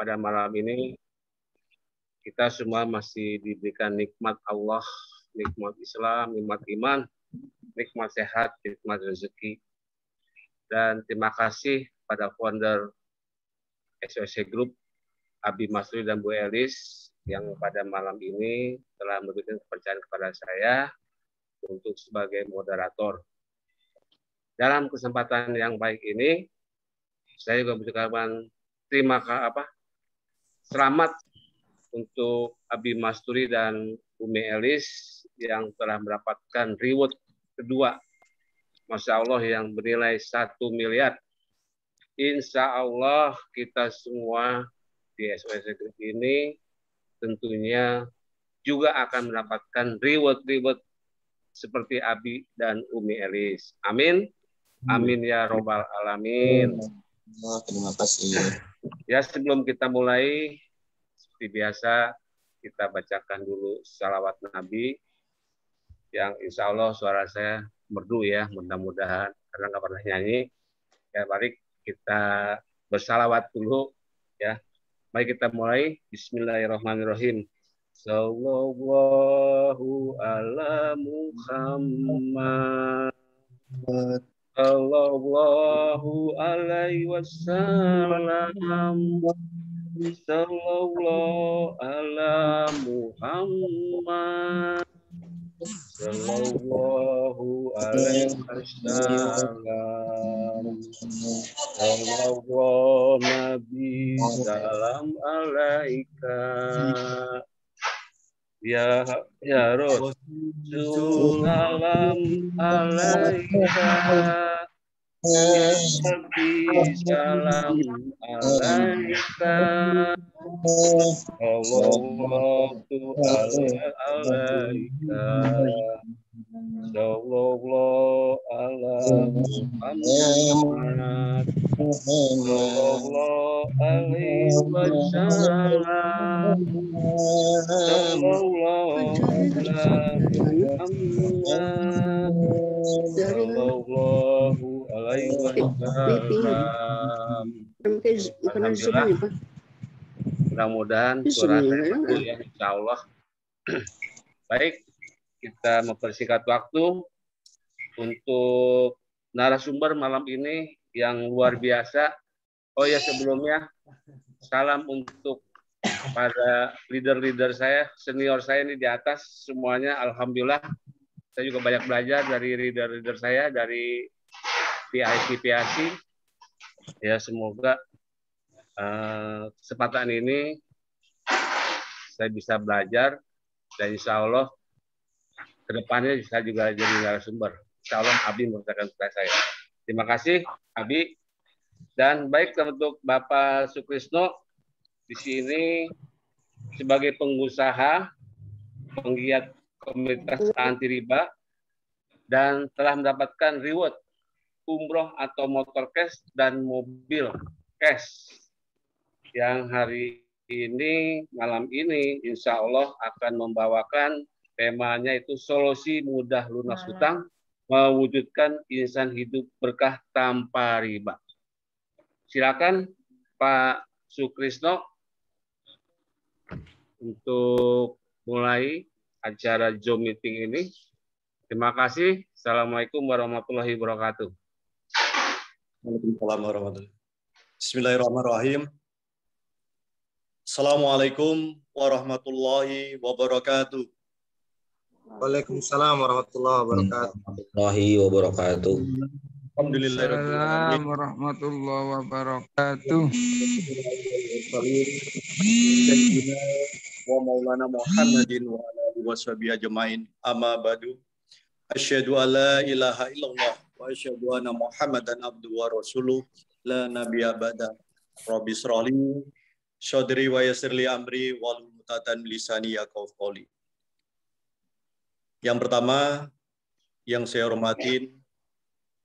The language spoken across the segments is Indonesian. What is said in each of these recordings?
pada malam ini kita semua masih diberikan nikmat Allah, nikmat Islam, nikmat iman, nikmat sehat, nikmat rezeki. Dan terima kasih pada founder SOC Group, Abi Masri dan Bu Elis, yang pada malam ini telah memberikan kepercayaan kepada saya untuk sebagai moderator. Dalam kesempatan yang baik ini, saya juga mengucapkan selamat untuk Abi Masturi dan Umi Elis yang telah mendapatkan reward kedua, Masya Allah, yang bernilai 1 miliar. Insya Allah kita semua di SOS Group ini tentunya juga akan mendapatkan reward seperti Abi dan Umi Elis. Amin. Amin ya robbal alamin. Terima kasih. Ya, sebelum kita mulai, seperti biasa, kita bacakan dulu salawat Nabi, yang insya Allah suara saya merdu ya, mudah-mudahan, karena nggak pernah nyanyi. Ya, mari kita bersalawat dulu ya. Mari kita mulai. Bismillahirrahmanirrahim. Sallallahu ala Muhammad. Sallallahu alaihi wasallam. Sallallahu ala Muhammad. Sallallahu alaihi wasallam. Sallallahu Nabi salam alaika. Ya Rasul salam alaika. Ya Nabi salam alaika. Sallallahu alaika. Sallallahu ala Muhammad. Sallallahu alaihi wasallam. Sallallahu ala Muhammad. Sallallahu alaihi wasallam. Alhamdulillah. Mudah-mudahan suara saya bagus ya, insya Allah. Baik, kita mempersingkat waktu untuk narasumber malam ini yang luar biasa. Oh ya, sebelumnya salam untuk pada leader-leader saya, senior saya ini di atas semuanya. Alhamdulillah, saya juga banyak belajar dari leader-leader saya, dari PIC. Ya, semoga kesempatan ini saya bisa belajar dan insya Allah kedepannya bisa juga jadi narasumber. Insya Allah Abi merupakan tugas saya. Terima kasih Abi. Dan baik untuk Bapak Sukrisno di sini sebagai pengusaha, penggiat komunitas anti riba, dan telah mendapatkan reward umroh atau motor cash dan mobil cash yang hari ini, malam ini, insya Allah akan membawakan temanya itu solusi mudah lunas hutang, mewujudkan insan hidup berkah tanpa riba. Silakan Pak Sukrisno untuk mulai acara Zoom meeting ini. Terima kasih. Assalamualaikum warahmatullahi wabarakatuh. Waalaikumsalam warahmatullahi wabarakatuh. Bismillahirrahmanirrahim. Assalamualaikum warahmatullahi wabarakatuh. Waalaikumsalam warahmatullahi wabarakatuh. Assalamualaikum warahmatullahi wabarakatuh. Wa maulana Muhammadin wa ala alihi washabihi ajmain. Amma ba'du. Asyhadu an la ilaha illallah wa asyhadu anna Muhammadan abduhu wa rasuluh la nabiyya ba'da. Rabbi shrahli sadri wa yassirli amri wahlul 'uqdatam lisani yafqahu qawli. Yang pertama yang saya hormatin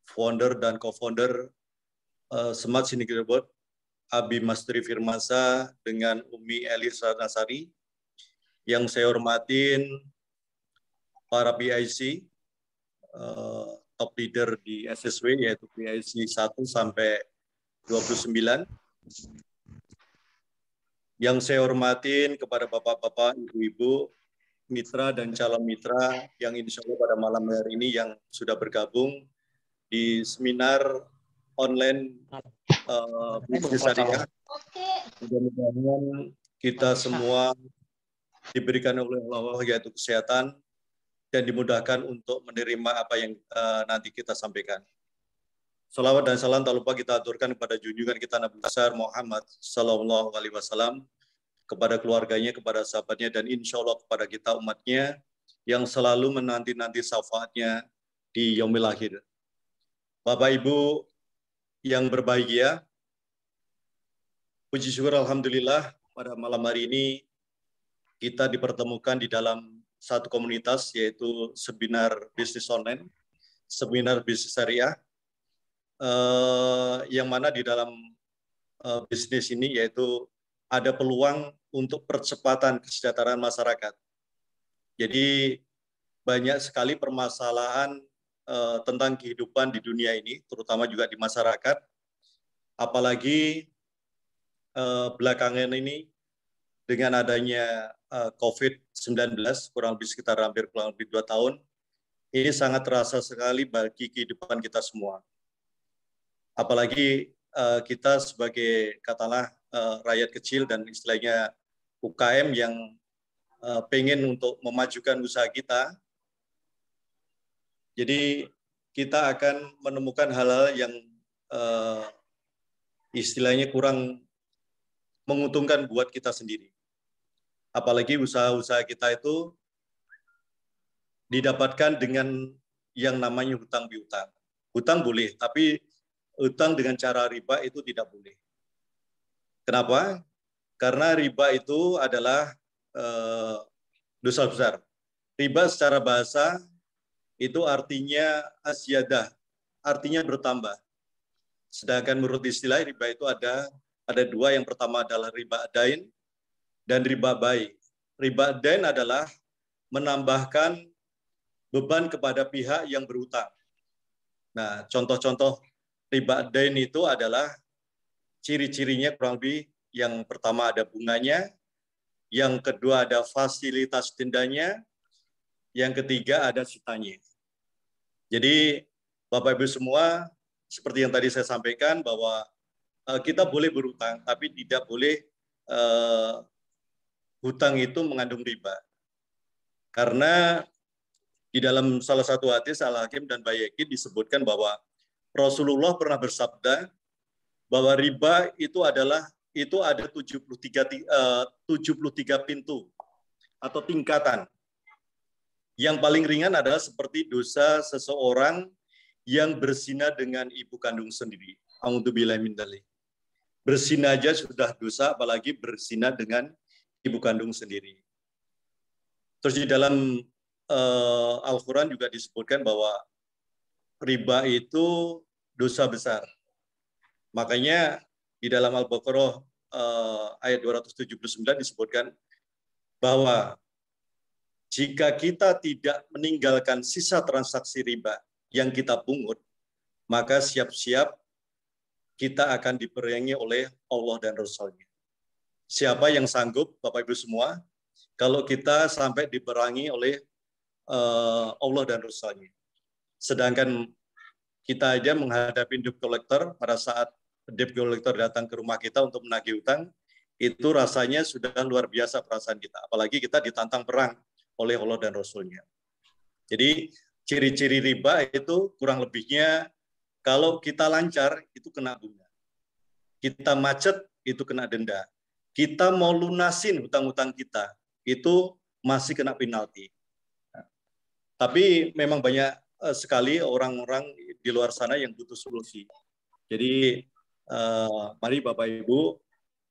founder dan co-founder Smart Syndicate Board Abi Masturi Firmansyah dengan Umi Elisa Nasari. Yang saya hormatin para PIC top leader di SSW yaitu PIC 1 sampai 29. Yang saya hormatin kepada bapak-bapak, ibu-ibu, mitra dan calon mitra yang insya Allah pada malam hari ini yang sudah bergabung di seminar online bisnis syariah. Mudah-mudahan kita semua diberikan oleh Allah yaitu kesehatan dan dimudahkan untuk menerima apa yang nanti kita sampaikan. Salawat dan salam tak lupa kita aturkan kepada junjungan kita Nabi besar Muhammad Sallallahu Alaihi Wasallam, kepada keluarganya, kepada sahabatnya, dan insya Allah kepada kita umatnya yang selalu menanti-nanti syafaatnya di yaumil akhir. Bapak Ibu yang berbahagia, puji syukur Alhamdulillah pada malam hari ini kita dipertemukan di dalam satu komunitas, yaitu seminar bisnis online, seminar bisnis syariah, yang mana di dalam bisnis ini yaitu ada peluang untuk percepatan kesejahteraan masyarakat. Jadi banyak sekali permasalahan tentang kehidupan di dunia ini, terutama juga di masyarakat, apalagi belakangan ini dengan adanya COVID-19, kurang lebih sekitar hampir kurang lebih 2 tahun, ini sangat terasa sekali bagi kehidupan kita semua. Apalagi kita sebagai katakanlah rakyat kecil dan istilahnya UKM yang pengen untuk memajukan usaha kita, jadi kita akan menemukan hal-hal yang istilahnya kurang menguntungkan buat kita sendiri. Apalagi usaha-usaha kita itu didapatkan dengan yang namanya hutang piutang. Hutang boleh, tapi hutang dengan cara riba itu tidak boleh. Kenapa? Karena riba itu adalah dosa besar. Riba secara bahasa itu artinya asyadah, artinya bertambah. Sedangkan menurut istilah riba itu ada 2. Yang pertama adalah riba dain dan riba bai. Riba dain adalah menambahkan beban kepada pihak yang berhutang. Nah, contoh-contoh riba dain itu adalah ciri-cirinya kurang lebih yang pertama ada bunganya, yang kedua ada fasilitas dendanya, yang ketiga ada sitanya. Jadi Bapak Ibu semua, seperti yang tadi saya sampaikan bahwa kita boleh berhutang, tapi tidak boleh hutang itu mengandung riba. Karena di dalam salah satu hadis Al-Hakim dan Baihaqi disebutkan bahwa Rasulullah pernah bersabda bahwa riba itu ada 73 pintu atau tingkatan. Yang paling ringan adalah seperti dosa seseorang yang berzina dengan ibu kandung sendiri. A'udzubillahi min dzalik. Berzina aja sudah dosa, apalagi berzina dengan ibu kandung sendiri. Terus di dalam Al-Quran juga disebutkan bahwa riba itu dosa besar. Makanya di dalam Al-Baqarah ayat 279 disebutkan bahwa jika kita tidak meninggalkan sisa transaksi riba yang kita pungut, maka siap-siap kita akan diperangi oleh Allah dan Rasul-Nya. Siapa yang sanggup, Bapak Ibu semua, kalau kita sampai diperangi oleh Allah dan Rasul-Nya. Sedangkan kita aja menghadapi debt collector, pada saat debt collector datang ke rumah kita untuk menagih utang, itu rasanya sudah luar biasa perasaan kita. Apalagi kita ditantang perang oleh Allah dan Rasul-Nya. Jadi ciri-ciri riba itu kurang lebihnya, kalau kita lancar itu kena bunga. Kita macet itu kena denda. Kita mau lunasin hutang-hutang kita itu masih kena penalti. Tapi memang banyak sekali orang-orang di luar sana yang butuh solusi. Jadi mari Bapak Ibu,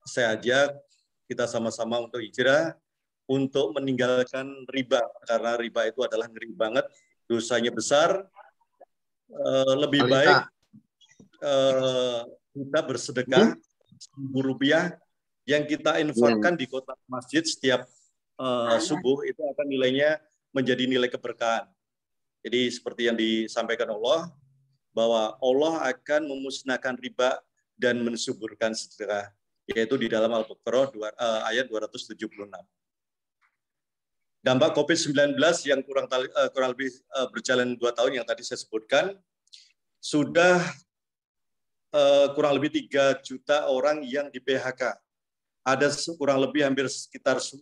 saya ajak kita sama-sama untuk hijrah, untuk meninggalkan riba. Karena riba itu adalah ngeri banget, dosanya besar. Lebih baik kita bersedekah Rp1.000 yang kita infakkan di kotak masjid setiap subuh, itu akan nilainya menjadi nilai keberkahan. Jadi seperti yang disampaikan Allah, bahwa Allah akan memusnahkan riba dan mensuburkan sedekah. yaitu di dalam Al-Baqarah ayat 276. Dampak COVID-19 yang kurang lebih berjalan 2 tahun yang tadi saya sebutkan, sudah kurang lebih 3 juta orang yang di PHK. Ada kurang lebih hampir sekitar 10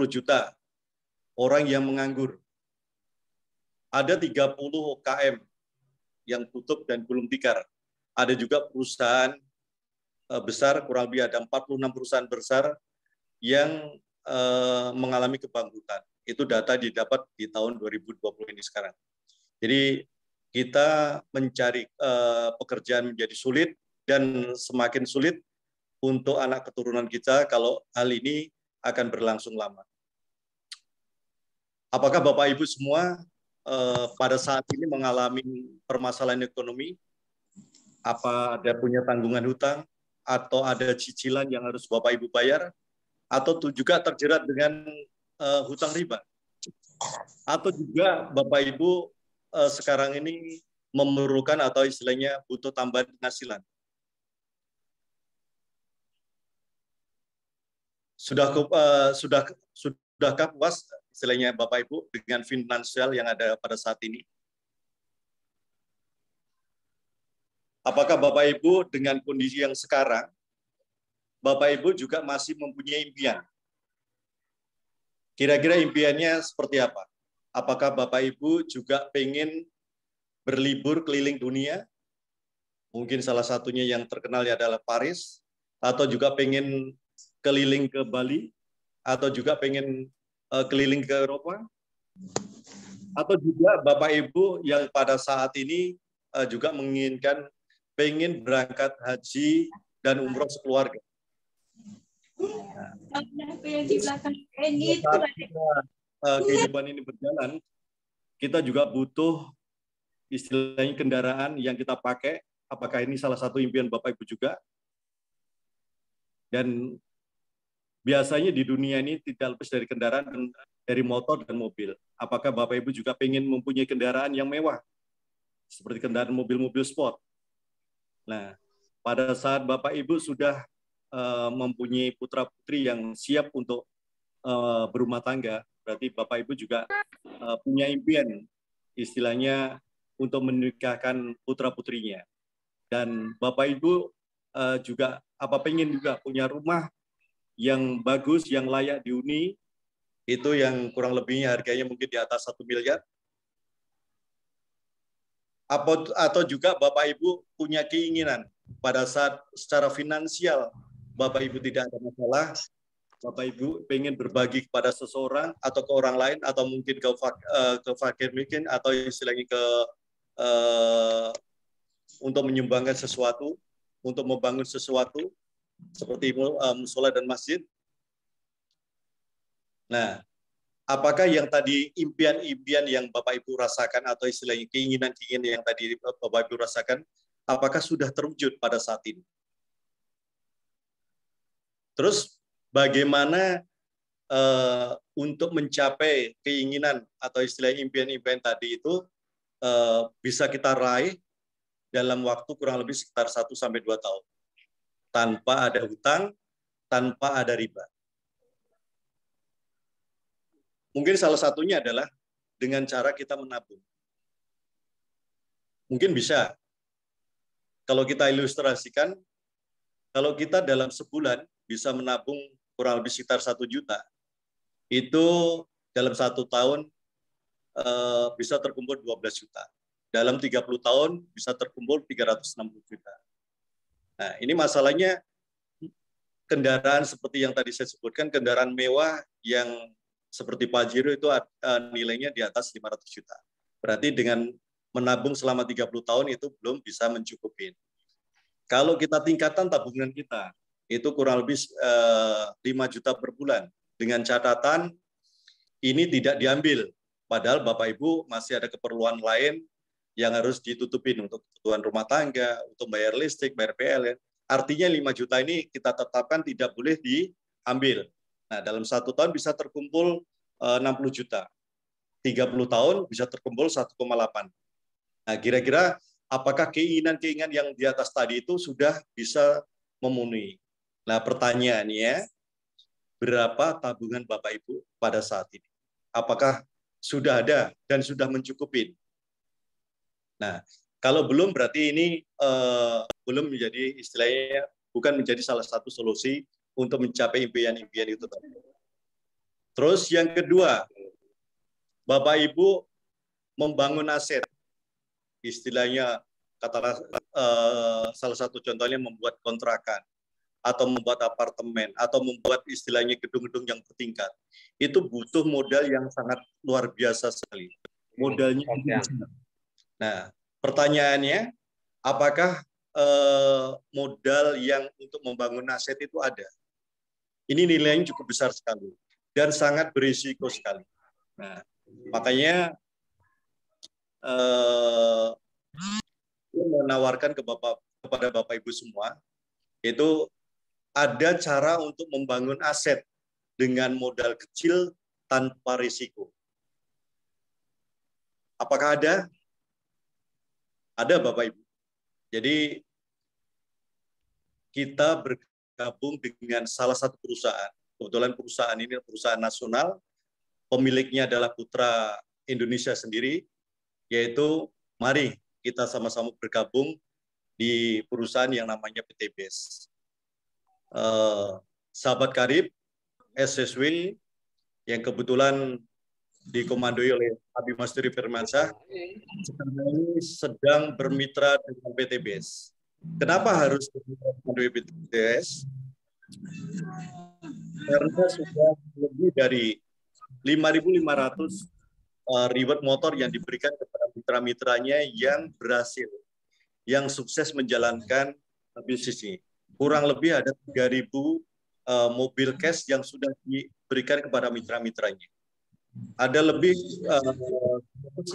juta orang yang menganggur. Ada 30 UKM yang tutup dan gulung tikar. Ada juga perusahaan besar, kurang lebih ada 46 perusahaan besar yang mengalami kebangkrutan. Itu data didapat di tahun 2020 ini sekarang. Jadi kita mencari pekerjaan menjadi sulit dan semakin sulit untuk anak keturunan kita kalau hal ini akan berlangsung lama. Apakah Bapak Ibu semua pada saat ini mengalami permasalahan ekonomi? Apa ada punya tanggungan hutang? Atau ada cicilan yang harus Bapak Ibu bayar? Atau juga terjerat dengan hutang riba? Atau juga Bapak Ibu sekarang ini memerlukan atau istilahnya butuh tambahan penghasilan? Sudahkah puas istilahnya Bapak Ibu dengan finansial yang ada pada saat ini? Apakah Bapak Ibu dengan kondisi yang sekarang, Bapak Ibu juga masih mempunyai impian? Kira-kira impiannya seperti apa? Apakah Bapak Ibu juga pengen berlibur keliling dunia? Mungkin salah satunya yang terkenal adalah Paris, atau juga pengen keliling ke Bali, atau juga pengen keliling ke Eropa? Atau juga Bapak Ibu yang pada saat ini juga menginginkan pengen berangkat haji dan umroh sekeluarga. Kehidupan ini berjalan, kita juga butuh istilahnya kendaraan yang kita pakai. Apakah ini salah satu impian Bapak Ibu juga? Dan biasanya di dunia ini tidak lepas dari kendaraan, dari motor dan mobil. Apakah Bapak Ibu juga pengen mempunyai kendaraan yang mewah? Seperti kendaraan mobil-mobil sport. Nah, pada saat Bapak Ibu sudah mempunyai putra-putri yang siap untuk berumah tangga, berarti Bapak Ibu juga punya impian, istilahnya untuk menikahkan putra-putrinya. Dan Bapak Ibu juga pengen juga punya rumah yang bagus, yang layak dihuni, itu yang kurang lebihnya harganya mungkin di atas 1 miliar. Atau juga Bapak Ibu punya keinginan pada saat secara finansial Bapak Ibu tidak ada masalah, Bapak Ibu pengen berbagi kepada seseorang atau ke orang lain, atau mungkin ke fakir miskin, atau istilahnya untuk menyumbangkan sesuatu, untuk membangun sesuatu seperti musola dan masjid. Nah, apakah yang tadi impian-impian yang Bapak Ibu rasakan atau istilahnya keinginan-keinginan yang tadi Bapak Ibu rasakan, apakah sudah terwujud pada saat ini? Terus bagaimana untuk mencapai keinginan atau istilahnya impian-impian tadi itu bisa kita raih dalam waktu kurang lebih sekitar 1-2 tahun. Tanpa ada hutang, tanpa ada riba. Mungkin salah satunya adalah dengan cara kita menabung. Mungkin bisa. Kalau kita ilustrasikan, kalau kita dalam sebulan bisa menabung kurang lebih sekitar 1 juta, itu dalam 1 tahun bisa terkumpul 12 juta. Dalam 30 tahun bisa terkumpul 360 juta. Nah, ini masalahnya kendaraan seperti yang tadi saya sebutkan, kendaraan mewah yang seperti Pajero itu nilainya di atas 500 juta. Berarti dengan menabung selama 30 tahun itu belum bisa mencukupi. Kalau kita tingkatkan tabungan kita, itu kurang lebih 5 juta per bulan. Dengan catatan ini tidak diambil. Padahal Bapak Ibu masih ada keperluan lain yang harus ditutupin untuk kebutuhan rumah tangga, untuk bayar listrik, bayar PLN. Artinya 5 juta ini kita tetapkan tidak boleh diambil. Nah, dalam 1 tahun bisa terkumpul 60 juta. 30 tahun bisa terkumpul 1,8. Nah, kira-kira apakah keinginan-keinginan yang di atas tadi itu sudah bisa memenuhi. Nah, pertanyaannya, berapa tabungan Bapak Ibu pada saat ini? Apakah sudah ada dan sudah mencukupi? Nah, kalau belum berarti ini belum menjadi istilahnya bukan menjadi salah satu solusi untuk mencapai impian-impian itu. Terus yang kedua, Bapak Ibu membangun aset, istilahnya katakanlah salah satu contohnya membuat kontrakan atau membuat apartemen atau membuat istilahnya gedung-gedung yang bertingkat. Itu butuh modal yang sangat luar biasa sekali. Modalnya. Nah, pertanyaannya, apakah modal yang untuk membangun aset itu ada? Ini nilainya cukup besar sekali dan sangat berisiko sekali. Nah, makanya menawarkan kepada Bapak Ibu semua, yaitu ada cara untuk membangun aset dengan modal kecil tanpa risiko. Apakah ada? Ada Bapak Ibu. Jadi kita bergabung dengan salah satu perusahaan. Kebetulan perusahaan ini perusahaan nasional, pemiliknya adalah putra Indonesia sendiri, yaitu mari kita sama-sama bergabung di perusahaan yang namanya PT BES. Sahabat karib SSW yang kebetulan dikomandoi oleh Habib Masturi Firmansyah sekarang ini sedang bermitra dengan PT BES. Kenapa harus bermitra dengan PT BES? Karena sudah lebih dari 5.500 reward motor yang diberikan kepada mitra-mitranya yang berhasil, yang sukses menjalankan bisnis ini. Kurang lebih ada 3.000 mobil cash yang sudah diberikan kepada mitra-mitranya. Ada lebih 150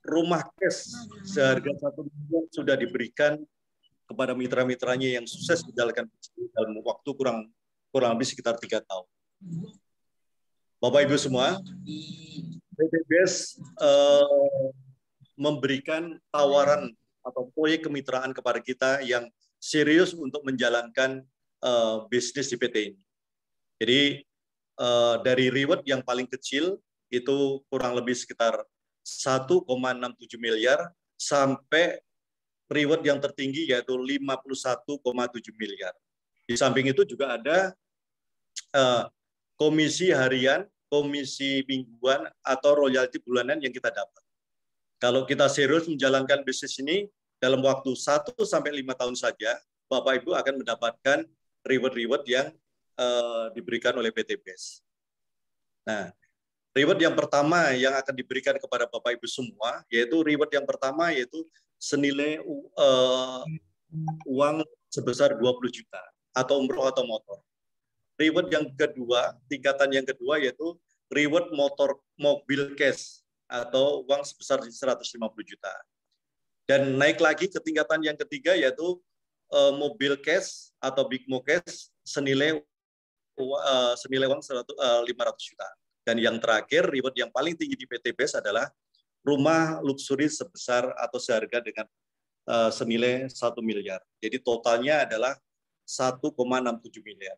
rumah cash seharga 1 miliar sudah diberikan kepada mitra-mitranya yang sukses menjalankan bisnis dalam waktu kurang lebih sekitar 3 tahun. Bapak Ibu semua, PT BES memberikan tawaran atau proyek kemitraan kepada kita yang serius untuk menjalankan bisnis di PT ini. Jadi dari reward yang paling kecil itu kurang lebih sekitar 1,67 miliar sampai reward yang tertinggi yaitu 51,7 miliar. Di samping itu juga ada komisi harian, komisi mingguan atau royalti bulanan yang kita dapat. Kalau kita serius menjalankan bisnis ini dalam waktu 1 sampai 5 tahun saja, Bapak Ibu akan mendapatkan reward-reward yang diberikan oleh PT BES. Nah, reward yang pertama yang akan diberikan kepada Bapak Ibu semua, yaitu reward yang pertama yaitu senilai uang sebesar 20 juta atau umroh atau motor. Reward yang kedua, tingkatan yang kedua yaitu reward mobil cash atau uang sebesar 150 juta. Dan naik lagi ke tingkatan yang ketiga yaitu mobil cash atau big mo cash senilai uang 500 juta. Dan yang terakhir, reward yang paling tinggi di PT BES adalah rumah luksuri sebesar atau seharga dengan senilai 1 miliar. Jadi totalnya adalah 1,67 miliar.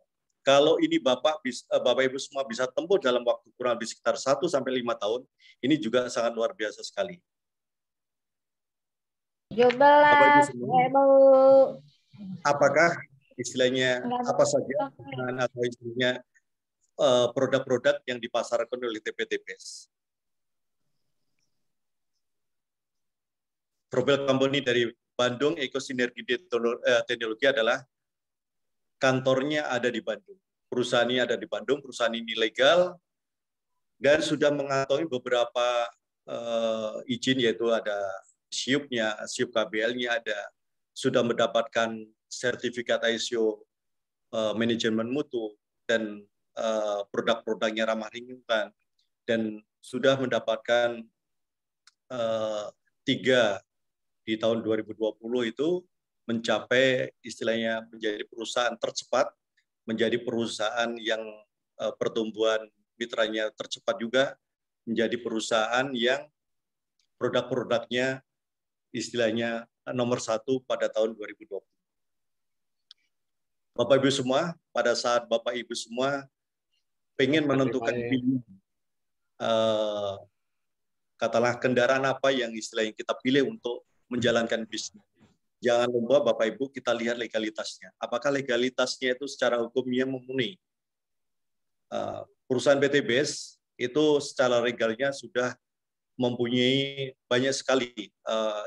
Kalau ini Bapak Ibu semua bisa tempuh dalam waktu kurang lebih sekitar 1 sampai 5 tahun, ini juga sangat luar biasa sekali. 17, apakah istilahnya apa saja atau istilahnya produk-produk yang dipasarkan oleh PT BES? Profil company dari Bandung Ekosinergi Teknologi adalah kantornya ada di Bandung. Perusahaan ini ada di Bandung, perusahaan ini legal dan sudah mengantongi beberapa izin, yaitu ada SIUP-nya, SIUP KBL-nya ada, sudah mendapatkan sertifikat ISO manajemen mutu dan produk-produknya ramah lingkungan, dan sudah mendapatkan 3 di tahun 2020 itu mencapai istilahnya menjadi perusahaan tercepat, menjadi perusahaan yang pertumbuhan mitranya tercepat juga, menjadi perusahaan yang produk-produknya istilahnya nomor 1 pada tahun 2020. Bapak Ibu semua, pada saat Bapak Ibu semua pengen menentukan pilihan, katakanlah kendaraan apa yang istilahnya kita pilih untuk menjalankan bisnis. Jangan lupa Bapak Ibu kita lihat legalitasnya. Apakah legalitasnya itu secara hukumnya memenuhi? Perusahaan PTBS itu secara legalnya sudah mempunyai banyak sekali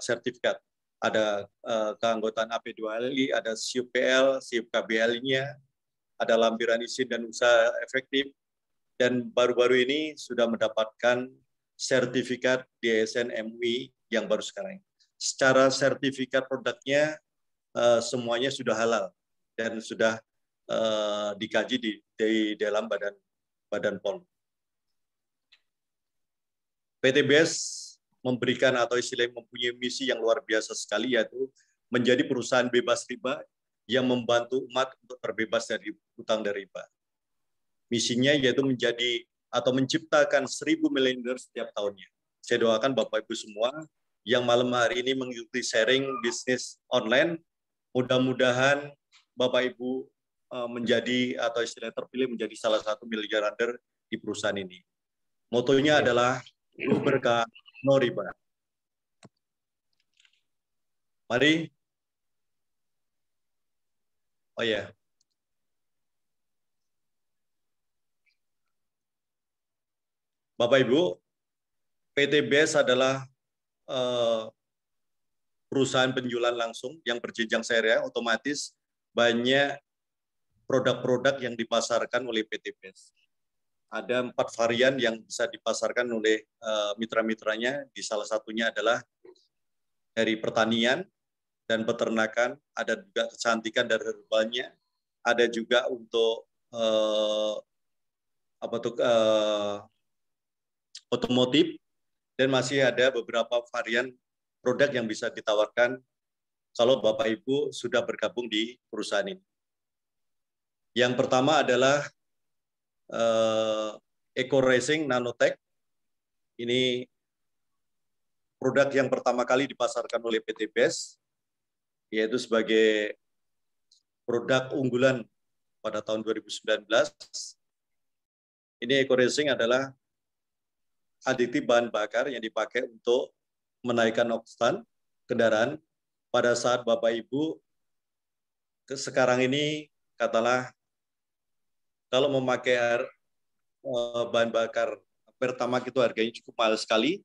sertifikat. Ada keanggotaan AP2LI, ada SIUPL, SIUP-KBL-nya, ada lampiran izin dan usaha efektif, dan baru-baru ini sudah mendapatkan sertifikat DSN MUI yang baru sekarang. Secara sertifikat produknya semuanya sudah halal dan sudah dikaji di dalam Badan POM. PTBS memberikan atau istilahnya mempunyai misi yang luar biasa sekali, yaitu menjadi perusahaan bebas riba yang membantu umat untuk terbebas dari hutang dan riba. Misinya yaitu menjadi atau menciptakan 1.000 miliarder setiap tahunnya. Saya doakan Bapak Ibu semua yang malam hari ini mengikuti sharing bisnis online, mudah-mudahan Bapak Ibu menjadi atau istilah terpilih menjadi salah satu miliarder di perusahaan ini. Motonya adalah berkah no riba. Mari. Oh ya. Bapak Ibu, PTBS adalah perusahaan penjualan langsung yang berjenjang serial, otomatis banyak produk-produk yang dipasarkan oleh PTBS. Ada 4 varian yang bisa dipasarkan oleh mitra-mitranya. Di salah satunya adalah dari pertanian dan peternakan, ada juga kecantikan dan herbalnya, ada juga untuk otomotif, dan masih ada beberapa varian produk yang bisa ditawarkan kalau Bapak Ibu sudah bergabung di perusahaan ini. Yang pertama adalah Eco Racing Nanotech. Ini produk yang pertama kali dipasarkan oleh PTBS, yaitu sebagai produk unggulan pada tahun 2019. Ini Eco Racing adalah aditif bahan bakar yang dipakai untuk menaikkan oktan kendaraan pada saat Bapak Ibu sekarang ini, katakanlah kalau memakai bahan bakar Pertamax itu harganya cukup mahal sekali,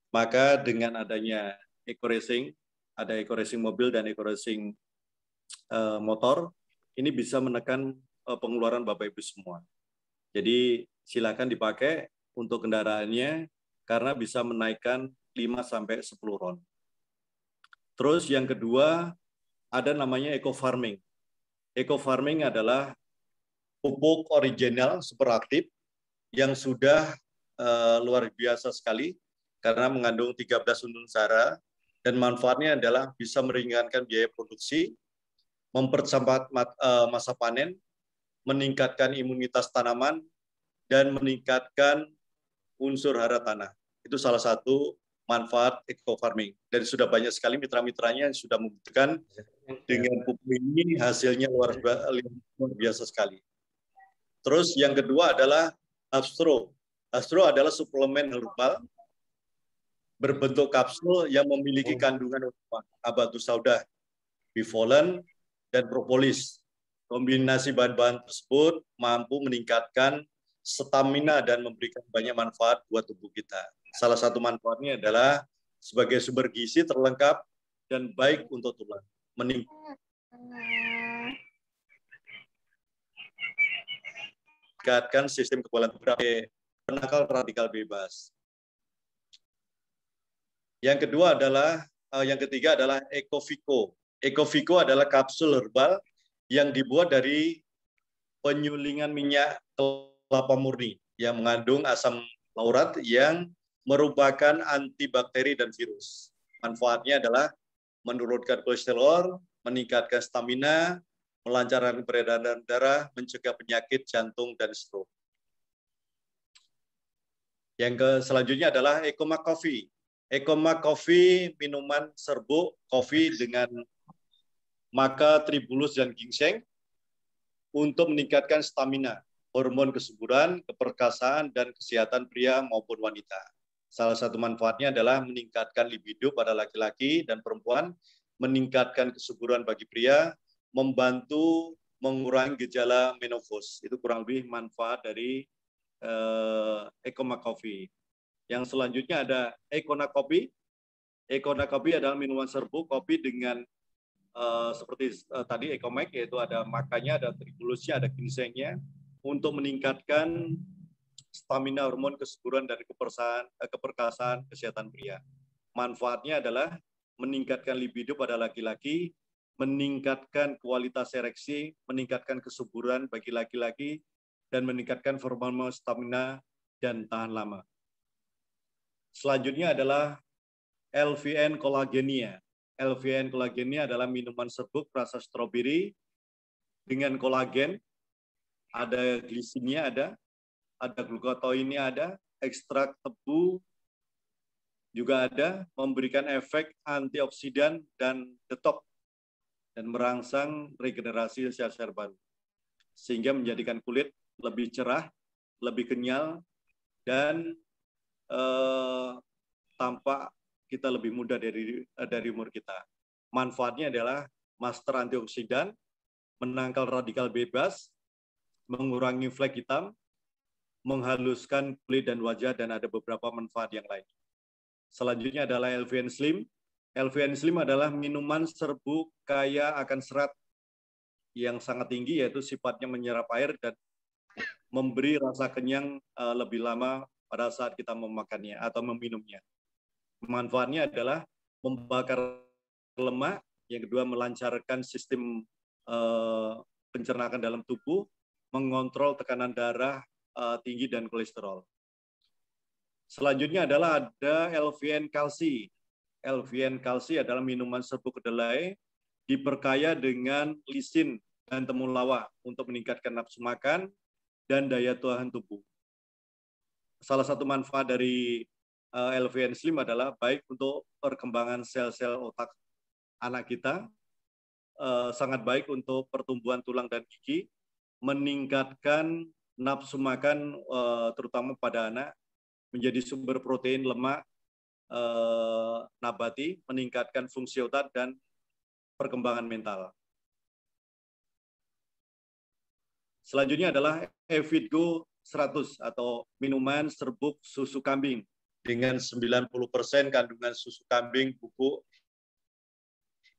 maka dengan adanya Eco Racing, ada Eco Racing mobil dan Eco Racing motor, ini bisa menekan pengeluaran Bapak Ibu semua. Jadi silakan dipakai untuk kendaraannya karena bisa menaikkan 5-10 ron. Terus yang kedua ada namanya Eco Farming. Eco Farming adalah pupuk original super aktif yang sudah luar biasa sekali karena mengandung 13 unsur hara dan manfaatnya adalah bisa meringankan biaya produksi, mempercepat masa panen, meningkatkan imunitas tanaman, dan meningkatkan unsur hara tanah. Itu salah satu manfaat eco farming. Dan sudah banyak sekali mitra-mitranya yang sudah membuktikan dengan pupuk ini hasilnya luar biasa sekali. Terus yang kedua adalah Astro. Astro adalah suplemen herbal berbentuk kapsul yang memiliki kandungan utama habatus sauda, bivolen, dan propolis. Kombinasi bahan-bahan tersebut mampu meningkatkan stamina dan memberikan banyak manfaat buat tubuh kita. Salah satu manfaatnya adalah sebagai sumber gizi terlengkap dan baik untuk tulang. Meningkatkan sistem kekebalan tubuh, penangkal radikal bebas. Yang ketiga adalah Ecovico. Ecovico adalah kapsul herbal yang dibuat dari penyulingan minyak kelapa murni yang mengandung asam laurat yang merupakan antibakteri dan virus. Manfaatnya adalah menurunkan kolesterol, meningkatkan stamina, melancarkan peredaran darah, mencegah penyakit jantung dan stroke. Yang selanjutnya adalah Ecomac Coffee. Ecomac Coffee minuman serbuk kopi dengan maca, tribulus, dan ginseng untuk meningkatkan stamina, hormon kesuburan, keperkasaan, dan kesehatan pria maupun wanita. Salah satu manfaatnya adalah meningkatkan libido pada laki-laki dan perempuan, meningkatkan kesuburan bagi pria, membantu mengurangi gejala menopause. Itu kurang lebih manfaat dari Econa Coffee. Yang selanjutnya ada Econa Coffee. Econa Coffee adalah minuman serbuk kopi dengan seperti tadi Ecomac, yaitu ada makanya, ada tribulusnya, ada ginsengnya, untuk meningkatkan stamina, hormon kesuburan, dan keperkasaan kesehatan pria. Manfaatnya adalah meningkatkan libido pada laki-laki, meningkatkan kualitas ereksi, meningkatkan kesuburan bagi laki-laki, dan meningkatkan hormon stamina dan tahan lama. Selanjutnya adalah LVN Collagenea. LVN Collagenea adalah minuman serbuk rasa stroberi dengan kolagen, ada glisinnya, ada glukatoinnya, ada ekstrak tebu juga ada, memberikan efek antioksidan dan detox dan merangsang regenerasi sel-sel baru, sehingga menjadikan kulit lebih cerah, lebih kenyal, dan tampak kita lebih muda dari umur kita. Manfaatnya adalah master antioksidan, menangkal radikal bebas, mengurangi flek hitam, menghaluskan kulit dan wajah, dan ada beberapa manfaat yang lain. Selanjutnya adalah LVN Slim. LVN Slim adalah minuman serbuk kaya akan serat yang sangat tinggi, yaitu sifatnya menyerap air dan memberi rasa kenyang lebih lama pada saat kita memakannya atau meminumnya. Manfaatnya adalah membakar lemak, yang kedua melancarkan sistem pencernaan dalam tubuh, mengontrol tekanan darah tinggi dan kolesterol. Selanjutnya adalah ada LVN Kalsi. LVN Kalsi adalah minuman serbuk kedelai diperkaya dengan lisin dan temulawak untuk meningkatkan nafsu makan dan daya tahan tubuh. Salah satu manfaat dari LVN Slim adalah baik untuk perkembangan sel-sel otak anak kita, sangat baik untuk pertumbuhan tulang dan gigi, meningkatkan nafsu makan terutama pada anak, menjadi sumber protein lemak nabati, meningkatkan fungsi otak dan perkembangan mental. Selanjutnya adalah Evidgo 100 atau minuman serbuk susu kambing dengan 90% kandungan susu kambing bubuk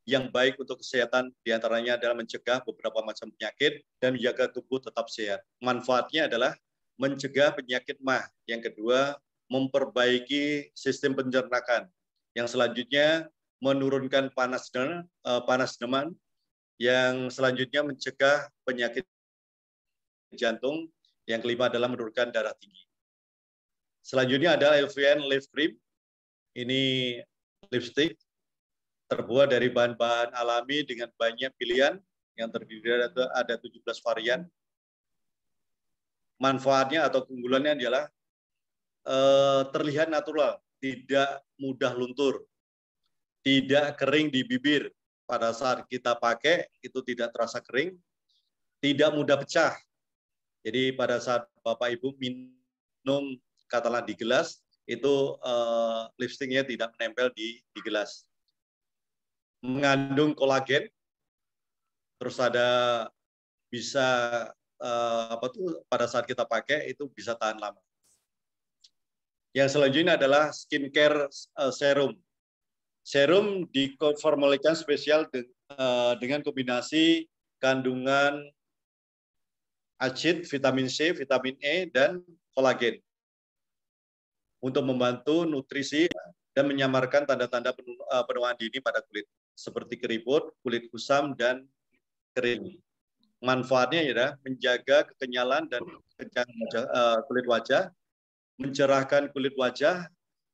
yang baik untuk kesehatan, diantaranya adalah mencegah beberapa macam penyakit dan menjaga tubuh tetap sehat. Manfaatnya adalah mencegah penyakit MAH. Yang kedua, memperbaiki sistem pencernaan. Yang selanjutnya, menurunkan panas demam. Yang selanjutnya, mencegah penyakit jantung. Yang kelima adalah menurunkan darah tinggi. Selanjutnya ada LVN Lip Cream. Ini lipstick terbuat dari bahan-bahan alami dengan banyak pilihan, yang terdiri ada 17 varian. Manfaatnya atau keunggulannya adalah terlihat natural, tidak mudah luntur, tidak kering di bibir. Pada saat kita pakai itu tidak terasa kering, tidak mudah pecah. Jadi pada saat Bapak Ibu minum katakanlah di gelas, itu lipstiknya tidak menempel di gelas. Mengandung kolagen, terus ada bisa pada saat kita pakai itu bisa tahan lama. Yang selanjutnya adalah skincare serum. Serum diformulasikan spesial dengan kombinasi kandungan acid, vitamin C, vitamin E, dan kolagen untuk membantu nutrisi dan menyamarkan tanda-tanda penuaan dini pada kulit, seperti keriput, kulit kusam, dan kering. Manfaatnya adalah menjaga kekenyalan dan kulit wajah, mencerahkan kulit wajah,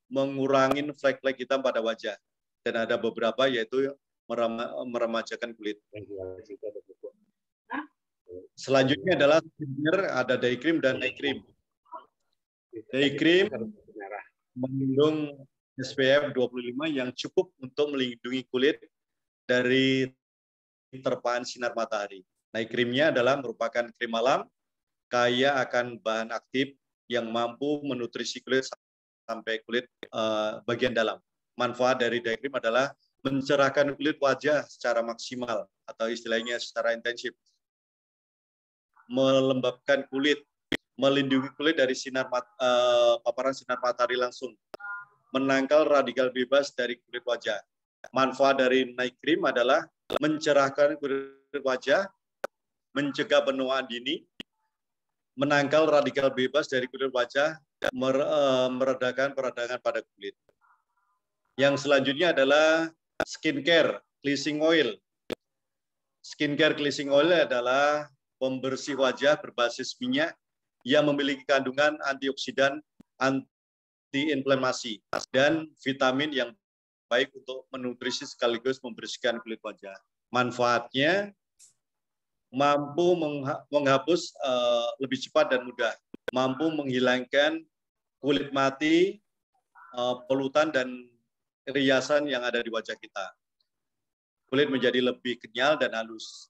mengurangi flek-flek hitam pada wajah, dan ada beberapa yaitu meremajakan kulit. Selanjutnya adalah skincare, ada day cream dan night cream. Day cream mengandung SPF 25 yang cukup untuk melindungi kulit dari terpaan sinar matahari. Night creamnya adalah merupakan krim malam kaya akan bahan aktif yang mampu menutrisi kulit sampai kulit bagian dalam. Manfaat dari day cream adalah mencerahkan kulit wajah secara maksimal atau istilahnya secara intensif, melembabkan kulit, melindungi kulit dari paparan sinar matahari langsung, menangkal radikal bebas dari kulit wajah. Manfaat dari night cream adalah mencerahkan kulit wajah, mencegah penuaan dini, menangkal radikal bebas dari kulit wajah, meredakan peradangan pada kulit. Yang selanjutnya adalah skincare cleansing oil. Skincare cleansing oil adalah pembersih wajah berbasis minyak yang memiliki kandungan antioksidan, anti-inflamasi, dan vitamin yang baik untuk menutrisi sekaligus membersihkan kulit wajah. Manfaatnya mampu menghapus lebih cepat dan mudah, mampu menghilangkan kulit mati, polutan, dan riasan yang ada di wajah kita. Kulit menjadi lebih kenyal dan halus,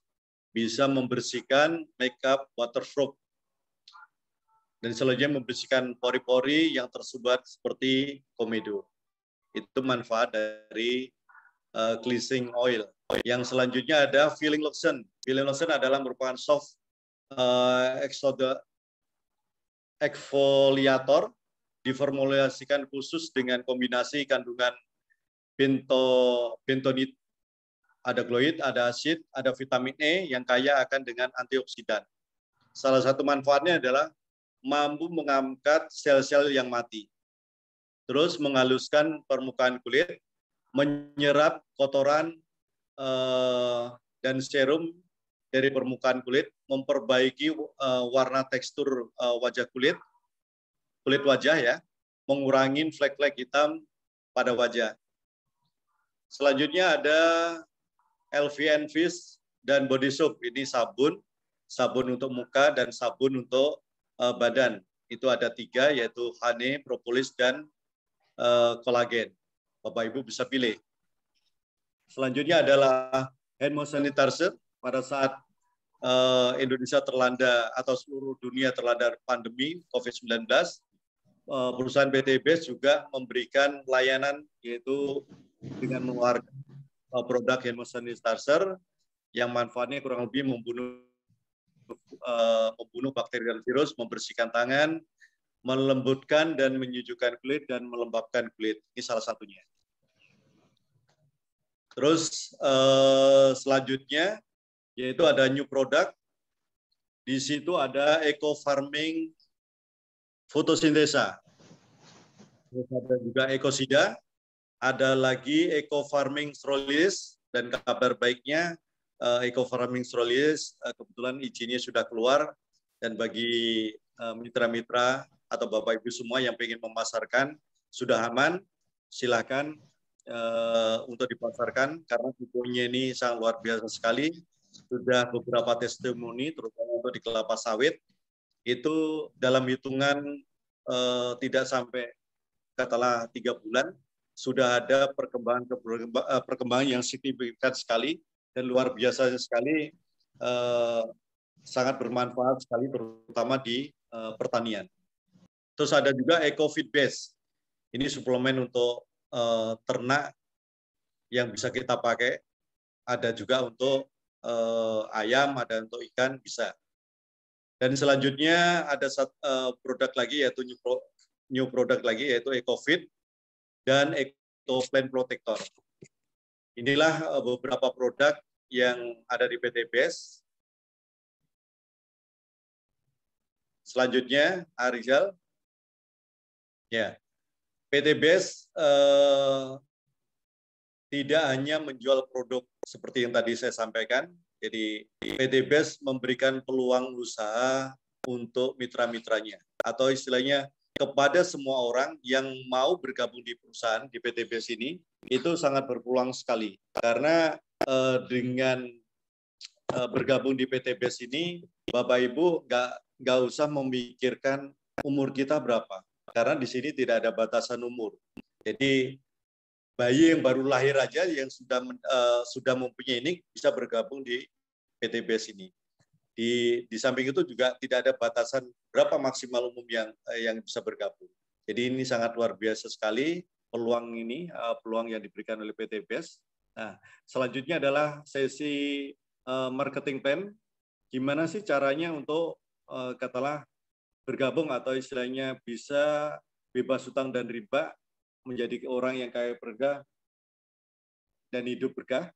bisa membersihkan makeup waterproof, dan selanjutnya membersihkan pori-pori yang tersumbat seperti komedo. Itu manfaat dari cleansing oil. Yang selanjutnya ada filling lotion. Filling lotion adalah merupakan soft exfoliator, diformulasikan khusus dengan kombinasi kandungan bentonit, ada gloid, ada asid, ada vitamin E yang kaya akan dengan antioksidan. Salah satu manfaatnya adalah mampu mengangkat sel-sel yang mati, terus menghaluskan permukaan kulit, menyerap kotoran dan serum dari permukaan kulit, memperbaiki warna tekstur wajah kulit wajah ya, mengurangi flek-flek hitam pada wajah. Selanjutnya ada LVN Fish dan Body Soap. Ini sabun untuk muka dan sabun untuk badan. Itu ada 3, yaitu honey, propolis, dan kolagen. Bapak Ibu bisa pilih. Selanjutnya adalah hand sanitizer. Pada saat Indonesia terlanda atau seluruh dunia terlanda pandemi COVID-19, perusahaan PTBS juga memberikan layanan, yaitu dengan mengeluarkan produk hand sanitizer yang manfaatnya kurang lebih membunuh bakteri dan virus, membersihkan tangan, melembutkan dan menyejukkan kulit, dan melembabkan kulit. Ini salah satunya. Terus selanjutnya yaitu ada new product. Di situ ada eco farming fotosintesa. Terus ada juga ekosida, ada lagi eco farming strolis, dan kabar baiknya eco farming strolis kebetulan izinnya sudah keluar, dan bagi mitra-mitra atau Bapak Ibu semua yang ingin memasarkan sudah aman, silakan untuk dipasarkan, karena tipenya ini sangat luar biasa sekali. Sudah beberapa testimoni, terutama untuk di kelapa sawit, itu dalam hitungan tidak sampai katakanlah 3 bulan, sudah ada perkembangan yang signifikan sekali dan luar biasa sekali, sangat bermanfaat sekali, terutama di pertanian. Terus ada juga EcoFit Base. Ini suplemen untuk ternak yang bisa kita pakai. Ada juga untuk ayam, ada untuk ikan, bisa. Dan selanjutnya ada produk lagi, yaitu new product lagi, yaitu EcoFit dan EcoPlant Protector. Inilah beberapa produk yang ada di PTBS. Selanjutnya, Arizal. Ya, PTBS tidak hanya menjual produk seperti yang tadi saya sampaikan. Jadi PTBS memberikan peluang usaha untuk mitra-mitranya, atau istilahnya kepada semua orang yang mau bergabung di perusahaan di PTBS ini, itu sangat berpeluang sekali. Karena dengan bergabung di PTBS ini, Bapak Ibu nggak usah memikirkan umur kita berapa, karena di sini tidak ada batasan umur. Jadi bayi yang baru lahir aja yang sudah mempunyai ini bisa bergabung di PTBS ini. Di samping itu juga tidak ada batasan berapa maksimal umum yang bisa bergabung. Jadi ini sangat luar biasa sekali peluang ini, peluang yang diberikan oleh PT BES. Nah, selanjutnya adalah sesi marketing plan. Gimana sih caranya untuk katakanlah bergabung atau istilahnya bisa bebas hutang dan riba, menjadi orang yang kaya berkah dan hidup berkah.